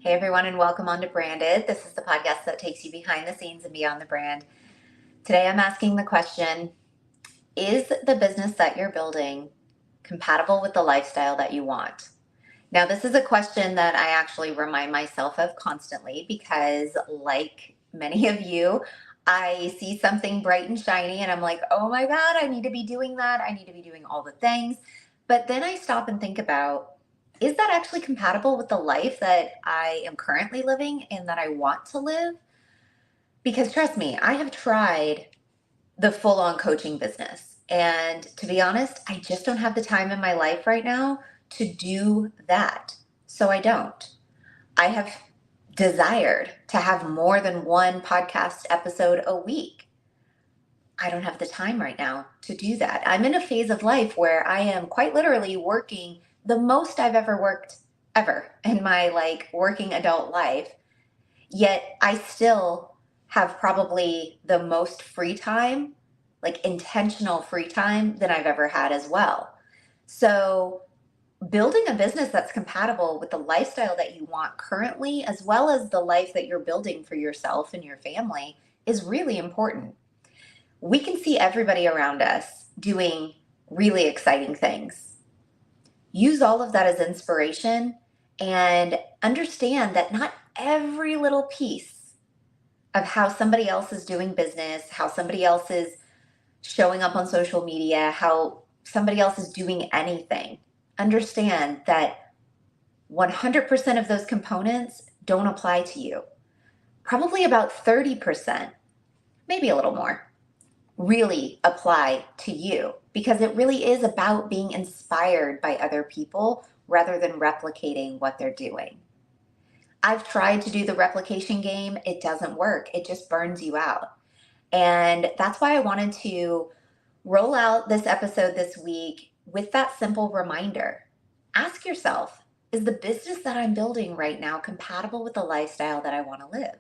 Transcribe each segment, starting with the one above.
Hey everyone, and welcome on to Branded. This is the podcast that takes you behind the scenes and beyond the brand. Today I'm asking the question, is the business that you're building compatible with the lifestyle that you want? Now, this is a question that I actually remind myself of constantly because, like many of you, I see something bright and shiny and I'm like, oh my God, I need to be doing that. I need to be doing all the things. But then I stop and think about, is that actually compatible with the life that I am currently living and that I want to live? Because trust me, I have tried the full on coaching business. And to be honest, I just don't have the time in my life right now to do that. So I don't. I have desired to have more than one podcast episode a week. I don't have the time right now to do that. I'm in a phase of life where I am quite literally working the most I've ever worked ever in my working adult life. Yet I still have probably the most free time, like intentional free time than I've ever had as well. So building a business that's compatible with the lifestyle that you want currently, as well as the life that you're building for yourself and your family, is really important. We can see everybody around us doing really exciting things. Use all of that as inspiration and understand that not every little piece of how somebody else is doing business, how somebody else is showing up on social media, how somebody else is doing anything. Understand that 100% of those components don't apply to you. Probably about 30%, maybe a little more, really apply to you because it really is about being inspired by other people rather than replicating what they're doing. I've tried to do the replication game. It doesn't work. It just burns you out. And that's why I wanted to roll out this episode this week with that simple reminder. Ask yourself, is the business that I'm building right now compatible with the lifestyle that I want to live?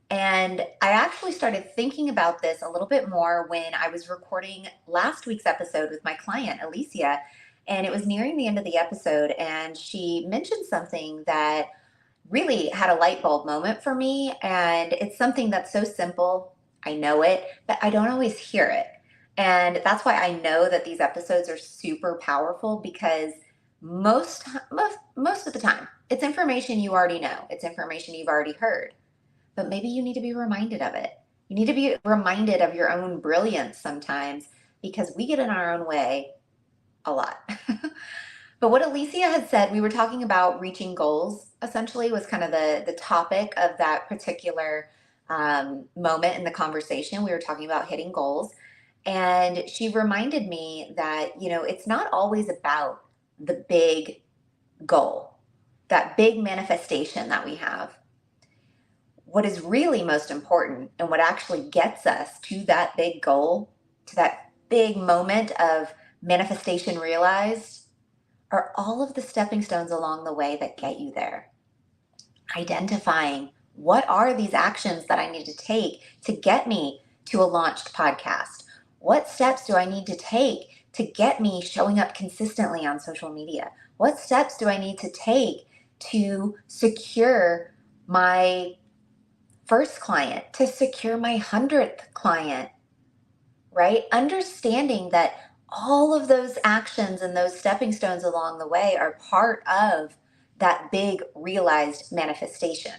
And I actually started thinking about this a little bit more when I was recording last week's episode with my client, Alicia. And it was nearing the end of the episode, and she mentioned something that really had a light bulb moment for me. And it's something that's so simple. I know it, but I don't always hear it. And that's why I know that these episodes are super powerful because most of the time, it's information you already know. It's information you've already heard. But maybe you need to be reminded of it. You need to be reminded of your own brilliance sometimes because we get in our own way a lot. But what Alicia had said, we were talking about reaching goals, essentially, was kind of the topic of that particular moment in the conversation. We were talking about hitting goals. And she reminded me that, it's not always about the big goal, that big manifestation that we have. What is really most important and what actually gets us to that big goal, to that big moment of manifestation realized, are all of the stepping stones along the way that get you there. Identifying what are these actions that I need to take to get me to a launched podcast? What steps do I need to take to get me showing up consistently on social media? What steps do I need to take to secure my first client, to secure my 100th client, right? Understanding that all of those actions and those stepping stones along the way are part of that big realized manifestation.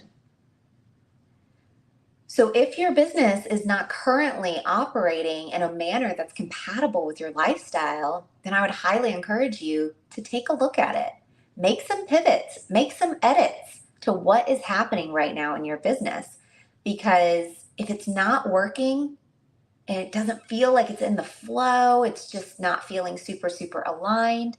So if your business is not currently operating in a manner that's compatible with your lifestyle, then I would highly encourage you to take a look at it. Make some pivots, make some edits to what is happening right now in your business. Because if it's not working, and it doesn't feel like it's in the flow, it's just not feeling super, super aligned,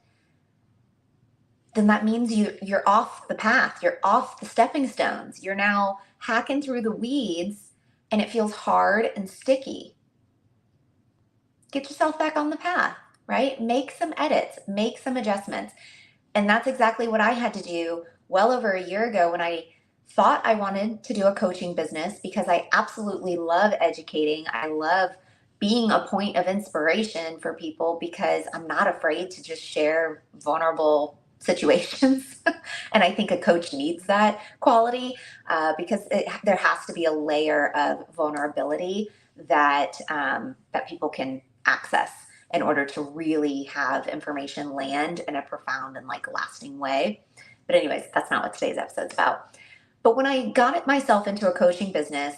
then that means you're off the path, you're off the stepping stones. You're now hacking through the weeds and it feels hard and sticky. Get yourself back on the path, right? Make some edits, make some adjustments. And that's exactly what I had to do well over a year ago when I thought I wanted to do a coaching business because I absolutely love educating. I love being a point of inspiration for people because I'm not afraid to just share vulnerable situations. And I think a coach needs that quality because there has to be a layer of vulnerability that people can access in order to really have information land in a profound and like lasting way. But anyways, that's not what today's episode's about. But when I got myself into a coaching business,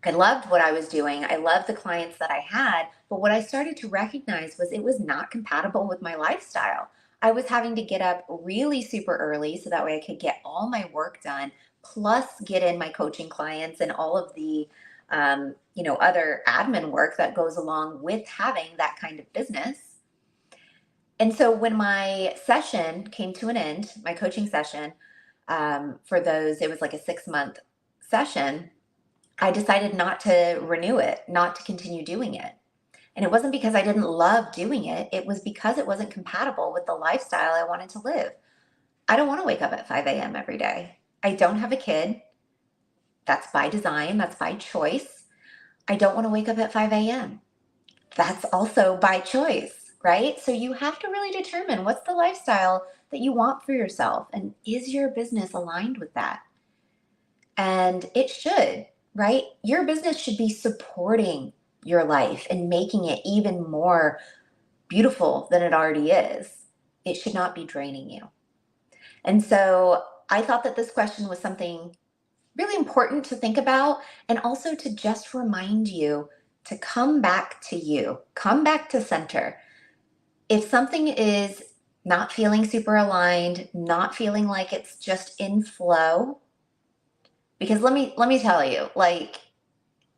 I loved what I was doing. I loved the clients that I had. But what I started to recognize was it was not compatible with my lifestyle. I was having to get up really super early so that way I could get all my work done, plus get in my coaching clients and all of the other admin work that goes along with having that kind of business. And so when my session came to an end, my coaching session, it was like a 6-month session. I decided not to renew it, not to continue doing it. And it wasn't because I didn't love doing it. It was because it wasn't compatible with the lifestyle I wanted to live. I don't want to wake up at 5 a.m. every day. I don't have a kid. That's by design. That's by choice. I don't want to wake up at 5 a.m. That's also by choice, right? So you have to really determine what's the lifestyle that you want for yourself. And is your business aligned with that? And it should, right? Your business should be supporting your life and making it even more beautiful than it already is. It should not be draining you. And so I thought that this question was something really important to think about, and also to just remind you to come back to you, come back to center. If something is not feeling super aligned, not feeling like it's just in flow, because let me tell you, like,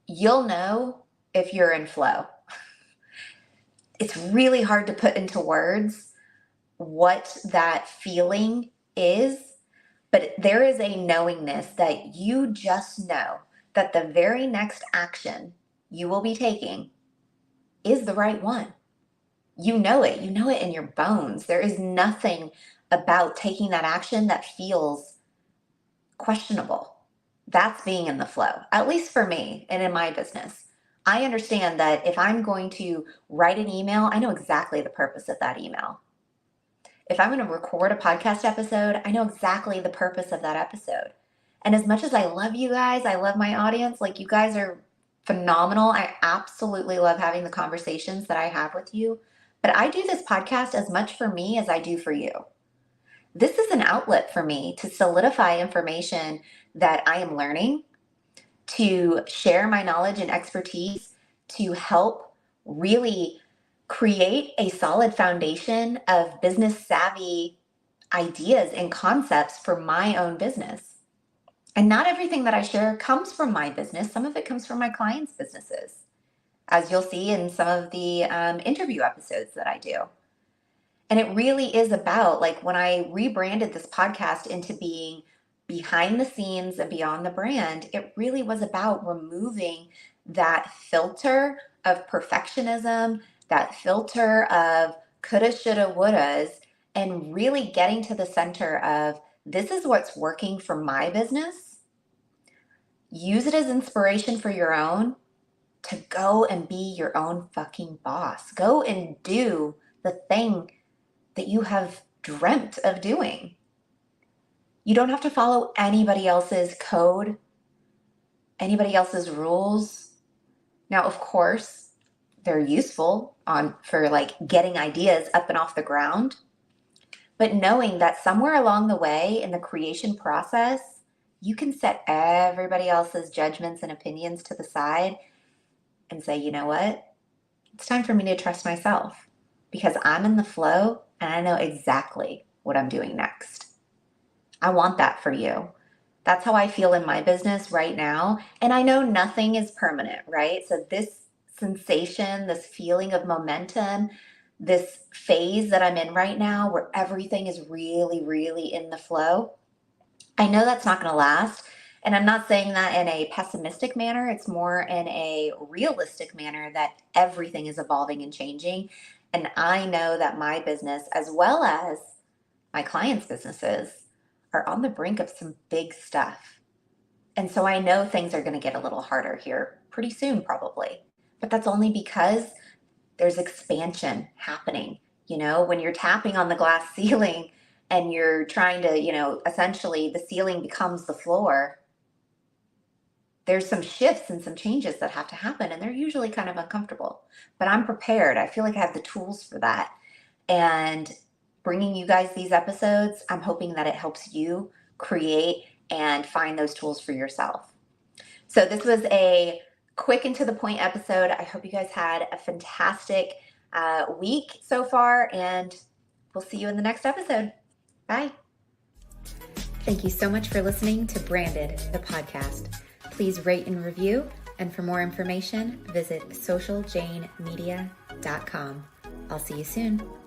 you'll know if you're in flow. It's really hard to put into words what that feeling is, but there is a knowingness that you just know that the very next action you will be taking is the right one. You know it in your bones. There is nothing about taking that action that feels questionable. That's being in the flow, at least for me and in my business. I understand that if I'm going to write an email, I know exactly the purpose of that email. If I'm going to record a podcast episode, I know exactly the purpose of that episode. And as much as I love you guys, I love my audience, like, you guys are phenomenal. I absolutely love having the conversations that I have with you. But I do this podcast as much for me as I do for you. This is an outlet for me to solidify information that I am learning, to share my knowledge and expertise, to help really create a solid foundation of business savvy ideas and concepts for my own business. And not everything that I share comes from my business. Some of it comes from my clients' businesses, as you'll see in some of the interview episodes that I do. And it really is about, like, when I rebranded this podcast into being behind the scenes and beyond the brand, it really was about removing that filter of perfectionism, that filter of coulda, shoulda, wouldas, and really getting to the center of, this is what's working for my business. Use it as inspiration for your own, to go and be your own fucking boss. Go and do the thing that you have dreamt of doing. You don't have to follow anybody else's code, anybody else's rules. Now, of course, they're useful for like getting ideas up and off the ground, but knowing that somewhere along the way in the creation process, you can set everybody else's judgments and opinions to the side and say, you know what? It's time for me to trust myself, because I'm in the flow and I know exactly what I'm doing next. I want that for you. That's how I feel in my business right now. And I know nothing is permanent, right? So this sensation, this feeling of momentum, this phase that I'm in right now where everything is really, really in the flow, I know that's not going to last. And I'm not saying that in a pessimistic manner. It's more in a realistic manner that everything is evolving and changing. And I know that my business, as well as my clients' businesses, are on the brink of some big stuff. And so I know things are going to get a little harder here pretty soon, probably. But that's only because there's expansion happening. You know, when you're tapping on the glass ceiling and you're trying to, essentially the ceiling becomes the floor, there's some shifts and some changes that have to happen, and they're usually kind of uncomfortable. But I'm prepared. I feel like I have the tools for that. And bringing you guys these episodes, I'm hoping that it helps you create and find those tools for yourself. So this was a quick and to the point episode. I hope you guys had a fantastic week so far, and we'll see you in the next episode. Bye. Thank you so much for listening to Branded, the podcast. Please rate and review, and for more information, visit socialjanemedia.com. I'll see you soon.